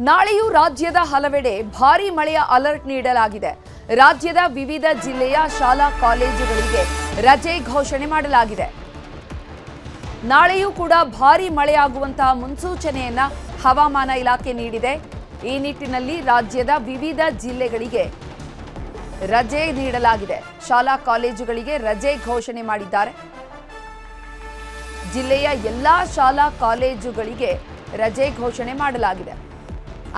ನಾಳೆಯೂ ರಾಜ್ಯದ ಹಲವೆಡೆ ಭಾರೀ ಮಳೆಯ ಅಲರ್ಟ್ ನೀಡಲಾಗಿದೆ. ರಾಜ್ಯದ ವಿವಿಧ ಜಿಲ್ಲೆಯ ಶಾಲಾ ಕಾಲೇಜುಗಳಿಗೆ ರಜೆ ಘೋಷಣೆ ಮಾಡಲಾಗಿದೆ. ನಾಳೆಯೂ ಕೂಡ ಭಾರೀ ಮಳೆಯಾಗುವಂತಹ ಮುನ್ಸೂಚನೆಯನ್ನ ಹವಾಮಾನ ಇಲಾಖೆ ನೀಡಿದೆ. ಈ ನಿಟ್ಟಿನಲ್ಲಿ ರಾಜ್ಯದ ವಿವಿಧ ಜಿಲ್ಲೆಗಳಿಗೆ ರಜೆ ನೀಡಲಾಗಿದೆ. ಶಾಲಾ ಕಾಲೇಜುಗಳಿಗೆ ರಜೆ ಘೋಷಣೆ ಮಾಡಿದ್ದಾರೆ. ಜಿಲ್ಲೆಯ ಎಲ್ಲಾ ಶಾಲಾ ಕಾಲೇಜುಗಳಿಗೆ ರಜೆ ಘೋಷಣೆ ಮಾಡಲಾಗಿದೆ.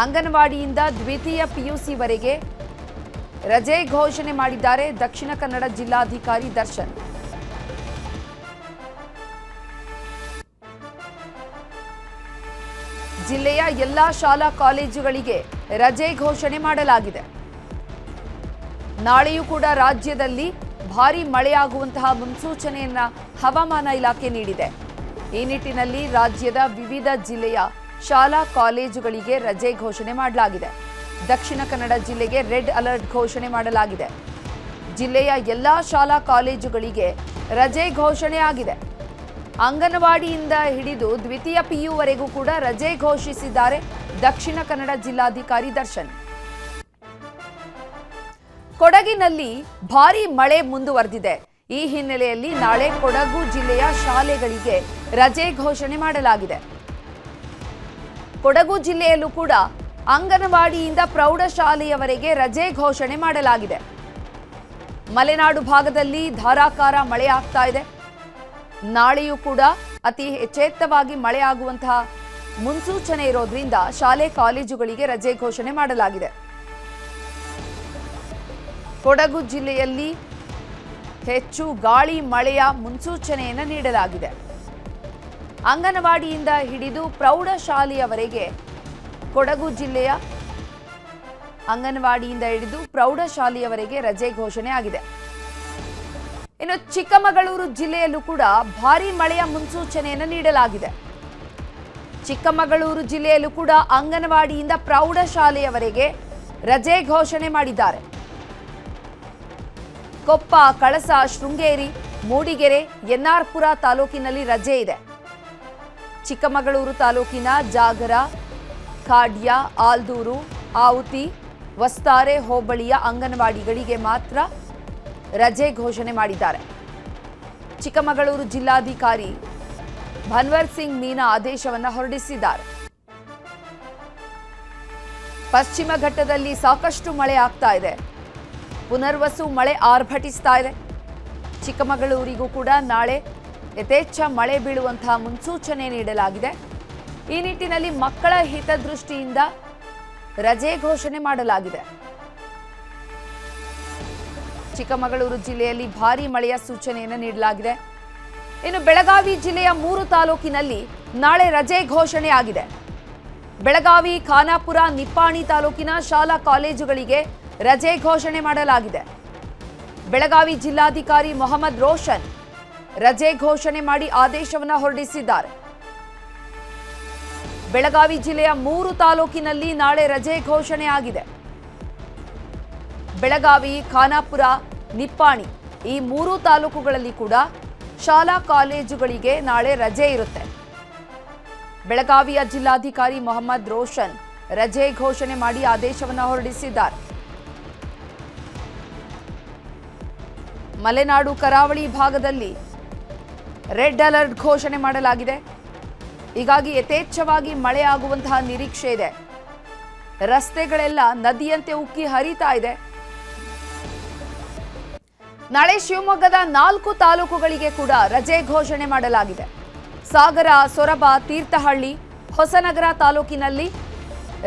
ಅಂಗನವಾಡಿಯಿಂದ ದ್ವಿತೀಯ ಪಿಯುಸಿವರೆಗೆ ರಜೆ ಘೋಷಣೆ ಮಾಡಿದ್ದಾರೆ ದಕ್ಷಿಣ ಕನ್ನಡ ಜಿಲ್ಲಾಧಿಕಾರಿ ದರ್ಶನ್. ಜಿಲ್ಲೆಯ ಎಲ್ಲಾ ಶಾಲಾ ಕಾಲೇಜುಗಳಿಗೆ ರಜೆ ಘೋಷಣೆ ಮಾಡಲಾಗಿದೆ. ನಾಳೆಯೂ ಕೂಡ ರಾಜ್ಯದಲ್ಲಿ ಭಾರೀ ಮಳೆಯಾಗುವಂತಹ ಮುನ್ಸೂಚನೆಯನ್ನ ಹವಾಮಾನ ಇಲಾಖೆ ನೀಡಿದೆ. ಈ ನಿಟ್ಟಿನಲ್ಲಿ ರಾಜ್ಯದ ವಿವಿಧ ಜಿಲ್ಲೆಯ ಶಾಲಾ ಕಾಲೇಜುಗಳಿಗೆ ರಜೆ ಘೋಷಣೆ ಮಾಡಲಾಗಿದೆ. ದಕ್ಷಿಣ ಕನ್ನಡ ಜಿಲ್ಲೆಗೆ ರೆಡ್ ಅಲರ್ಟ್ ಘೋಷಣೆ ಮಾಡಲಾಗಿದೆ. ಜಿಲ್ಲೆಯ ಎಲ್ಲಾ ಶಾಲಾ ಕಾಲೇಜುಗಳಿಗೆ ರಜೆ ಘೋಷಣೆ ಆಗಿದೆ. ಅಂಗನವಾಡಿಯಿಂದ ಹಿಡಿದು ದ್ವಿತೀಯ ಪಿಯುವರೆಗೂ ಕೂಡ ರಜೆ ಘೋಷಿಸಿದ್ದಾರೆ ದಕ್ಷಿಣ ಕನ್ನಡ ಜಿಲ್ಲಾಧಿಕಾರಿ ದರ್ಶನ್. ಕೊಡಗಿನಲ್ಲಿ ಭಾರೀ ಮಳೆ ಮುಂದುವರೆದಿದೆ. ಈ ಹಿನ್ನೆಲೆಯಲ್ಲಿ ನಾಳೆ ಕೊಡಗು ಜಿಲ್ಲೆಯ ಶಾಲೆಗಳಿಗೆ ರಜೆ ಘೋಷಣೆ ಮಾಡಲಾಗಿದೆ. ಕೊಡಗು ಜಿಲ್ಲೆಯಲ್ಲೂ ಕೂಡ ಅಂಗನವಾಡಿಯಿಂದ ಪ್ರೌಢಶಾಲೆಯವರೆಗೆ ರಜೆ ಘೋಷಣೆ ಮಾಡಲಾಗಿದೆ. ಮಲೆನಾಡು ಭಾಗದಲ್ಲಿ ಧಾರಾಕಾರ ಮಳೆ ಆಗ್ತಾ ಇದೆ. ನಾಳೆಯೂ ಕೂಡ ಅತಿ ಎಚ್ಚೆತ್ತವಾಗಿ ಮಳೆಯಾಗುವಂತಹ ಮುನ್ಸೂಚನೆ ಇರೋದ್ರಿಂದ ಶಾಲೆ ಕಾಲೇಜುಗಳಿಗೆ ರಜೆ ಘೋಷಣೆ ಮಾಡಲಾಗಿದೆ. ಕೊಡಗು ಜಿಲ್ಲೆಯಲ್ಲಿ ಹೆಚ್ಚು ಗಾಳಿ ಮಳೆಯ ಮುನ್ಸೂಚನೆಯನ್ನು ನೀಡಲಾಗಿದೆ. ಅಂಗನವಾಡಿಯಿಂದ ಹಿಡಿದು ಪ್ರೌಢಶಾಲೆಯವರೆಗೆ ಕೊಡಗು ಜಿಲ್ಲೆಯ ಅಂಗನವಾಡಿಯಿಂದ ಹಿಡಿದು ಪ್ರೌಢಶಾಲೆಯವರೆಗೆ ರಜೆ ಘೋಷಣೆ ಆಗಿದೆ. ಇನ್ನು ಚಿಕ್ಕಮಗಳೂರು ಜಿಲ್ಲೆಯಲ್ಲೂ ಕೂಡ ಭಾರೀ ಮಳೆಯ ಮುನ್ಸೂಚನೆಯನ್ನು ನೀಡಲಾಗಿದೆ. ಚಿಕ್ಕಮಗಳೂರು ಜಿಲ್ಲೆಯಲ್ಲೂ ಕೂಡ ಅಂಗನವಾಡಿಯಿಂದ ಪ್ರೌಢಶಾಲೆಯವರೆಗೆ ರಜೆ ಘೋಷಣೆ ಮಾಡಿದ್ದಾರೆ. ಕೊಪ್ಪ, ಕಳಸ, ಶೃಂಗೇರಿ, ಮೂಡಿಗೆರೆ, ಎನ್ಆರ್ಪುರ ತಾಲೂಕಿನಲ್ಲಿ ರಜೆ ಇದೆ. ಚಿಕ್ಕಮಗಳೂರು ತಾಲೂಕಿನ ಜಾಗರ, ಖಾಡ್ಯ, ಆಲ್ದೂರು, ಆವುತಿ, ವಸ್ತಾರೆ ಹೋಬಳಿಯ ಅಂಗನವಾಡಿಗಳಿಗೆ ಮಾತ್ರ ರಜೆ ಘೋಷಣೆ ಮಾಡಿದ್ದಾರೆ. ಚಿಕ್ಕಮಗಳೂರು ಜಿಲ್ಲಾಧಿಕಾರಿ ಭನ್ವರ್ ಸಿಂಗ್ ಮೀನಾ ಆದೇಶವನ್ನು ಹೊರಡಿಸಿದ್ದಾರೆ. ಪಶ್ಚಿಮ ಘಟ್ಟದಲ್ಲಿ ಸಾಕಷ್ಟು ಮಳೆ ಆಗ್ತಾ ಇದೆ. ಪುನರ್ವಸು ಮಳೆ ಆರ್ಭಟಿಸ್ತಾ ಇದೆ. ಚಿಕ್ಕಮಗಳೂರಿಗೂ ಕೂಡ ನಾಳೆ ಯಥೇಚ್ಛ ಮಳೆ ಬೀಳುವಂತಹ ಮುನ್ಸೂಚನೆ ನೀಡಲಾಗಿದೆ. ಈ ನಿಟ್ಟಿನಲ್ಲಿ ಮಕ್ಕಳ ಹಿತದೃಷ್ಟಿಯಿಂದ ರಜೆ ಘೋಷಣೆ ಮಾಡಲಾಗಿದೆ. ಚಿಕ್ಕಮಗಳೂರು ಜಿಲ್ಲೆಯಲ್ಲಿ ಭಾರೀ ಮಳೆಯ ಸೂಚನೆಯನ್ನು ನೀಡಲಾಗಿದೆ. ಇನ್ನು ಬೆಳಗಾವಿ ಜಿಲ್ಲೆಯ 3 ತಾಲೂಕಿನಲ್ಲಿ ನಾಳೆ ರಜೆ ಘೋಷಣೆ ಆಗಿದೆ. ಬೆಳಗಾವಿ, ಖಾನಾಪುರ, ನಿಪ್ಪಾಣಿ ತಾಲೂಕಿನ ಶಾಲಾ ಕಾಲೇಜುಗಳಿಗೆ ರಜೆ ಘೋಷಣೆ ಮಾಡಲಾಗಿದೆ. ಬೆಳಗಾವಿ ಜಿಲ್ಲಾಧಿಕಾರಿ ಮೊಹಮ್ಮದ್ ರೋಷನ್ ರಜೆ ಘೋಷಣೆ ಮಾಡಿ ಆದೇಶವನ್ನು ಹೊರಡಿಸಿದ್ದಾರೆ. ಬೆಳಗಾವಿ ಜಿಲ್ಲೆಯ 3 ತಾಲೂಕಿನಲ್ಲಿ ನಾಳೆ ರಜೆ ಘೋಷಣೆ ಆಗಿದೆ. ಬೆಳಗಾವಿ, ಖಾನಾಪುರ, ನಿಪ್ಪಾಣಿ ಈ 3 ತಾಲೂಕುಗಳಲ್ಲಿ ಕೂಡ ಶಾಲಾ ಕಾಲೇಜುಗಳಿಗೆ ನಾಳೆ ರಜೆ ಇರುತ್ತೆ. ಬೆಳಗಾವಿಯ ಜಿಲ್ಲಾಧಿಕಾರಿ ಮೊಹಮ್ಮದ್ ರೋಷನ್ ರಜೆ ಘೋಷಣೆ ಮಾಡಿ ಆದೇಶವನ್ನು ಹೊರಡಿಸಿದ್ದಾರೆ. ಮಲೆನಾಡು ಕರಾವಳಿ ಭಾಗದಲ್ಲಿ ರೆಡ್ ಅಲರ್ಟ್ ಘೋಷಣೆ ಮಾಡಲಾಗಿದೆ. ಹೀಗಾಗಿ ಯಥೇಚ್ಛವಾಗಿ ಮಳೆಯಾಗುವಂತಹ ನಿರೀಕ್ಷೆ ಇದೆ. ರಸ್ತೆಗಳೆಲ್ಲ ನದಿಯಂತೆ ಉಕ್ಕಿ ಹರಿತಾ ಇದೆ. ನಾಳೆ ಶಿವಮೊಗ್ಗದ 4 ತಾಲೂಕುಗಳಿಗೆ ಕೂಡ ರಜೆ ಘೋಷಣೆ ಮಾಡಲಾಗಿದೆ. ಸಾಗರ, ಸೊರಬ, ತೀರ್ಥಹಳ್ಳಿ, ಹೊಸನಗರ ತಾಲೂಕಿನಲ್ಲಿ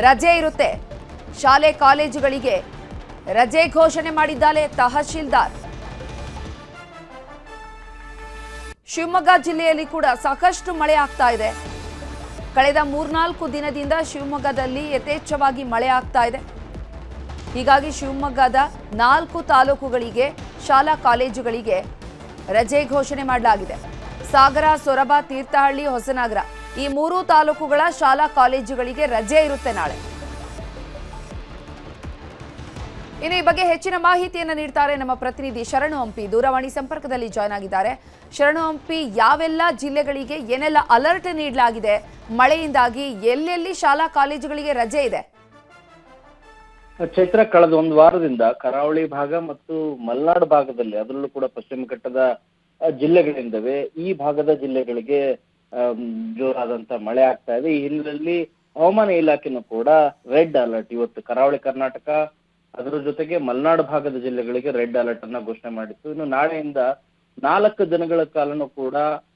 ರಜೆ ಇರುತ್ತೆ. ಶಾಲೆ ಕಾಲೇಜುಗಳಿಗೆ ರಜೆ ಘೋಷಣೆ ಮಾಡಿದ್ದಾರೆ ತಹಶೀಲ್ದಾರ್. ಶಿವಮೊಗ್ಗ ಜಿಲ್ಲೆಯಲ್ಲಿ ಕೂಡ ಸಾಕಷ್ಟು ಮಳೆ ಆಗ್ತಾ ಇದೆ. ಕಳೆದ 3-4 ದಿನದಿಂದ ಶಿವಮೊಗ್ಗದಲ್ಲಿ ಯಥೇಚ್ಛವಾಗಿ ಮಳೆ ಆಗ್ತಾ ಇದೆ. ಹೀಗಾಗಿ ಶಿವಮೊಗ್ಗದ 4 ತಾಲೂಕುಗಳಿಗೆ ಶಾಲಾ ಕಾಲೇಜುಗಳಿಗೆ ರಜೆ ಘೋಷಣೆ ಮಾಡಲಾಗಿದೆ. ಸಾಗರ, ಸೊರಬ, ತೀರ್ಥಹಳ್ಳಿ, ಹೊಸನಗರ ಈ 3 ತಾಲೂಕುಗಳ ಶಾಲಾ ಕಾಲೇಜುಗಳಿಗೆ ರಜೆ ಇರುತ್ತೆ ನಾಳೆ. ಇನ್ನು ಈ ಬಗ್ಗೆ ಹೆಚ್ಚಿನ ಮಾಹಿತಿಯನ್ನು ನೀಡ್ತಾರೆ ನಮ್ಮ ಪ್ರತಿನಿಧಿ ಶರಣು ಹಂಪಿ. ದೂರವಾಣಿ ಸಂಪರ್ಕದಲ್ಲಿ ಜಾಯ್ನ್ ಆಗಿದ್ದಾರೆ. ಶರಣು ಹಂಪಿ, ಯಾವೆಲ್ಲ ಜಿಲ್ಲೆಗಳಿಗೆ ಏನೆಲ್ಲ ಅಲರ್ಟ್ ನೀಡಲಾಗಿದೆ ಮಳೆಯಿಂದಾಗಿ, ಎಲ್ಲೆಲ್ಲಿ ಶಾಲಾ ಕಾಲೇಜುಗಳಿಗೆ ರಜೆ ಇದೆ? ಚೈತ್ರ, ಕಳೆದ ಒಂದು ವಾರದಿಂದ ಕರಾವಳಿ ಭಾಗ ಮತ್ತು ಮಲೆನಾಡು ಭಾಗದಲ್ಲಿ, ಅದರಲ್ಲೂ ಕೂಡ ಪಶ್ಚಿಮ ಘಟ್ಟದ ಜಿಲ್ಲೆಗಳಿಂದವೆ ಈ ಭಾಗದ ಜಿಲ್ಲೆಗಳಿಗೆ ಜೋರಾದಂತ ಮಳೆ ಆಗ್ತಾ ಇದೆ. ಈ ಹಿನ್ನೆಲೆಯಲ್ಲಿ ಹವಾಮಾನ ಇಲಾಖೆನೂ ಕೂಡ ರೆಡ್ ಅಲರ್ಟ್, ಇವತ್ತು ಕರಾವಳಿ ಕರ್ನಾಟಕ ಅದರ ಜೊತೆಗೆ ಮಲೆನಾಡು ಭಾಗದ ಜಿಲ್ಲೆಗಳಿಗೆ ರೆಡ್ ಅಲರ್ಟ್ ಅನ್ನ ಘೋಷಣೆ ಮಾಡಿತ್ತು. ಇನ್ನು ನಾಳೆಯಿಂದ 4 ದಿನಗಳ ಕಾಲನೂ ಕೂಡ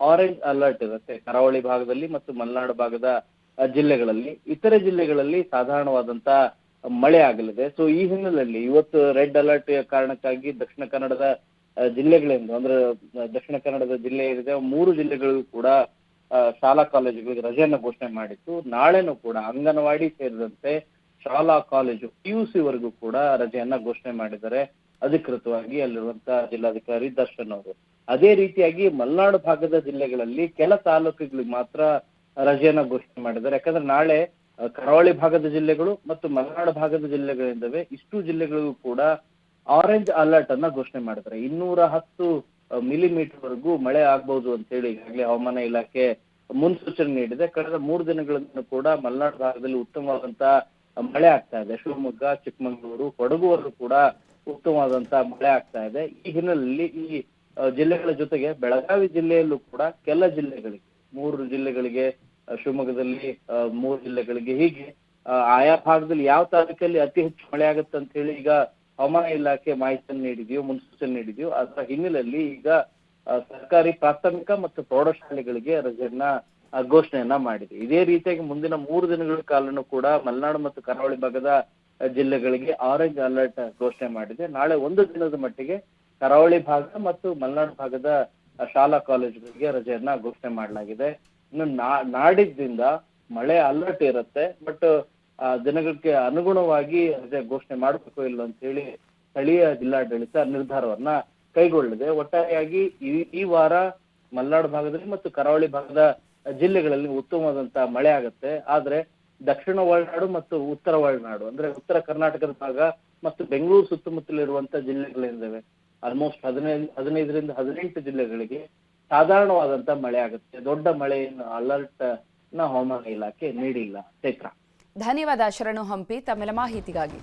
ಆರೆಂಜ್ ಅಲರ್ಟ್ ಇರುತ್ತೆ ಕರಾವಳಿ ಭಾಗದಲ್ಲಿ ಮತ್ತು ಮಲೆನಾಡು ಭಾಗದ ಜಿಲ್ಲೆಗಳಲ್ಲಿ. ಇತರೆ ಜಿಲ್ಲೆಗಳಲ್ಲಿ ಸಾಧಾರಣವಾದಂತ ಮಳೆ ಆಗಲಿದೆ. ಸೊ ಈ ಹಿನ್ನೆಲೆಯಲ್ಲಿ ಇವತ್ತು ರೆಡ್ ಅಲರ್ಟ್ ಕಾರಣಕ್ಕಾಗಿ ದಕ್ಷಿಣ ಕನ್ನಡದ ಜಿಲ್ಲೆಗಳಿಂದ, ಅಂದ್ರೆ ದಕ್ಷಿಣ ಕನ್ನಡದ ಜಿಲ್ಲೆ ಏನಿದೆ 3 ಜಿಲ್ಲೆಗಳಿಗೂ ಕೂಡ ಶಾಲಾ ಕಾಲೇಜುಗಳಿಗೆ ರಜೆಯನ್ನು ಘೋಷಣೆ ಮಾಡಿತ್ತು. ನಾಳೆನೂ ಕೂಡ ಅಂಗನವಾಡಿ ಸೇರಿದಂತೆ ಶಾಲಾ ಕಾಲೇಜು PUC ವರೆಗೂ ಕೂಡ ರಜೆಯನ್ನ ಘೋಷಣೆ ಮಾಡಿದ್ದಾರೆ ಅಧಿಕೃತವಾಗಿ ಅಲ್ಲಿರುವಂತಹ ಜಿಲ್ಲಾಧಿಕಾರಿ ದರ್ಶನ್ ಅವರು. ಅದೇ ರೀತಿಯಾಗಿ ಮಲೆನಾಡು ಭಾಗದ ಜಿಲ್ಲೆಗಳಲ್ಲಿ ಕೆಲ ತಾಲೂಕುಗಳಿಗೆ ಮಾತ್ರ ರಜೆಯನ್ನ ಘೋಷಣೆ ಮಾಡಿದ್ದಾರೆ. ಯಾಕಂದ್ರೆ ನಾಳೆ ಕರಾವಳಿ ಭಾಗದ ಜಿಲ್ಲೆಗಳು ಮತ್ತು ಮಲೆನಾಡು ಭಾಗದ ಜಿಲ್ಲೆಗಳಿಂದವೆ ಇಷ್ಟು ಜಿಲ್ಲೆಗಳಿಗೂ ಕೂಡ ಆರೆಂಜ್ ಅಲರ್ಟ್ ಅನ್ನ ಘೋಷಣೆ ಮಾಡಿದ್ದಾರೆ. 210 ಮಿಲಿಮೀಟರ್ ವರೆಗೂ ಮಳೆ ಆಗ್ಬಹುದು ಅಂತ ಹೇಳಿ ಈಗಾಗಲೇ ಹವಾಮಾನ ಇಲಾಖೆ ಮುನ್ಸೂಚನೆ ನೀಡಿದೆ. ಕಳೆದ 3 ದಿನಗಳಿಂದ ಕೂಡ ಮಲೆನಾಡು ಭಾಗದಲ್ಲಿ ಉತ್ತಮವಾದಂತಹ ಮಳೆ ಆಗ್ತಾ ಇದೆ. ಶಿವಮೊಗ್ಗ, ಚಿಕ್ಕಮಗಳೂರು, ಕೊಡಗುವಲ್ಲೂ ಕೂಡ ಉತ್ತಮವಾದಂತಹ ಮಳೆ ಆಗ್ತಾ ಇದೆ. ಈ ಹಿನ್ನೆಲೆಯಲ್ಲಿ ಈ ಜಿಲ್ಲೆಗಳ ಜೊತೆಗೆ ಬೆಳಗಾವಿ ಜಿಲ್ಲೆಯಲ್ಲೂ ಕೂಡ ಕೆಲ ಜಿಲ್ಲೆಗಳಿಗೆ, 3 ಜಿಲ್ಲೆಗಳಿಗೆ, ಶಿವಮೊಗ್ಗದಲ್ಲಿ 3 ಜಿಲ್ಲೆಗಳಿಗೆ, ಹೀಗೆ ಆಯಾ ಭಾಗದಲ್ಲಿ ಯಾವ ತಾಲೂಕಲ್ಲಿ ಅತಿ ಹೆಚ್ಚು ಮಳೆ ಆಗುತ್ತೆ ಅಂತ ಹೇಳಿ ಈಗ ಹವಾಮಾನ ಇಲಾಖೆ ಮಾಹಿತಿಯನ್ನು ನೀಡಿದೆಯೋ, ಮುನ್ಸೂಚನೆ ನೀಡಿದೆಯೋ, ಅದರ ಹಿನ್ನೆಲೆಯಲ್ಲಿ ಈಗ ಸರ್ಕಾರಿ ಪ್ರಾಥಮಿಕ ಮತ್ತು ಪ್ರೌಢಶಾಲೆಗಳಿಗೆ ರಜೆಯನ್ನ ಘೋಷಣೆಯನ್ನ ಮಾಡಿದೆ. ಇದೇ ರೀತಿಯಾಗಿ ಮುಂದಿನ 3 ದಿನಗಳ ಕಾಲನೂ ಕೂಡ ಮಲೆನಾಡು ಮತ್ತು ಕರಾವಳಿ ಭಾಗದ ಜಿಲ್ಲೆಗಳಿಗೆ ಆರೆಂಜ್ ಅಲರ್ಟ್ ಘೋಷಣೆ ಮಾಡಿದೆ. ನಾಳೆ 1 ದಿನದ ಮಟ್ಟಿಗೆ ಕರಾವಳಿ ಭಾಗ ಮತ್ತು ಮಲೆನಾಡು ಭಾಗದ ಶಾಲಾ ಕಾಲೇಜುಗಳಿಗೆ ರಜೆಯನ್ನ ಘೋಷಣೆ ಮಾಡಲಾಗಿದೆ. ಇನ್ನು ನಾಡಿದ್ದಿಂದ ಮಳೆ ಅಲರ್ಟ್ ಇರುತ್ತೆ, ಬಟ್ ದಿನಗಳಿಗೆ ಅನುಗುಣವಾಗಿ ರಜೆ ಘೋಷಣೆ ಮಾಡಬೇಕು ಇಲ್ಲ ಅಂತ ಹೇಳಿ ಸ್ಥಳೀಯ ಜಿಲ್ಲಾಡಳಿತ ನಿರ್ಧಾರವನ್ನ ಕೈಗೊಳ್ಳಿದೆ. ಒಟ್ಟಾರೆಯಾಗಿ ಈ ವಾರ ಮಲೆನಾಡು ಭಾಗದಲ್ಲಿ ಮತ್ತು ಕರಾವಳಿ ಭಾಗದ ಜಿಲ್ಲೆಗಳಲ್ಲಿ ಉತ್ತಮವಾದಂತಹ ಮಳೆ ಆಗುತ್ತೆ. ಆದ್ರೆ ದಕ್ಷಿಣ ಒಳನಾಡು ಮತ್ತು ಉತ್ತರ ಒಳನಾಡು, ಅಂದ್ರೆ ಉತ್ತರ ಕರ್ನಾಟಕದ ಭಾಗ ಮತ್ತು ಬೆಂಗಳೂರು ಸುತ್ತಮುತ್ತಲಿರುವಂತಹ ಜಿಲ್ಲೆಗಳಿಂದವೆ ಆಲ್ಮೋಸ್ಟ್ 15ರಿಂದ 18 ಜಿಲ್ಲೆಗಳಿಗೆ ಸಾಧಾರಣವಾದಂತ ಮಳೆ ಆಗುತ್ತೆ. ದೊಡ್ಡ ಮಳೆಯನ್ನು ಅಲರ್ಟ್ ನ ಹವಾಮಾನ ಇಲಾಖೆ ನೀಡಿಲ್ಲ. ಚೈತ್ರ, ಧನ್ಯವಾದ ಶರಣು ಹಂಪಿ ತಮ್ಮೆಲ್ಲ ಮಾಹಿತಿಗಾಗಿ.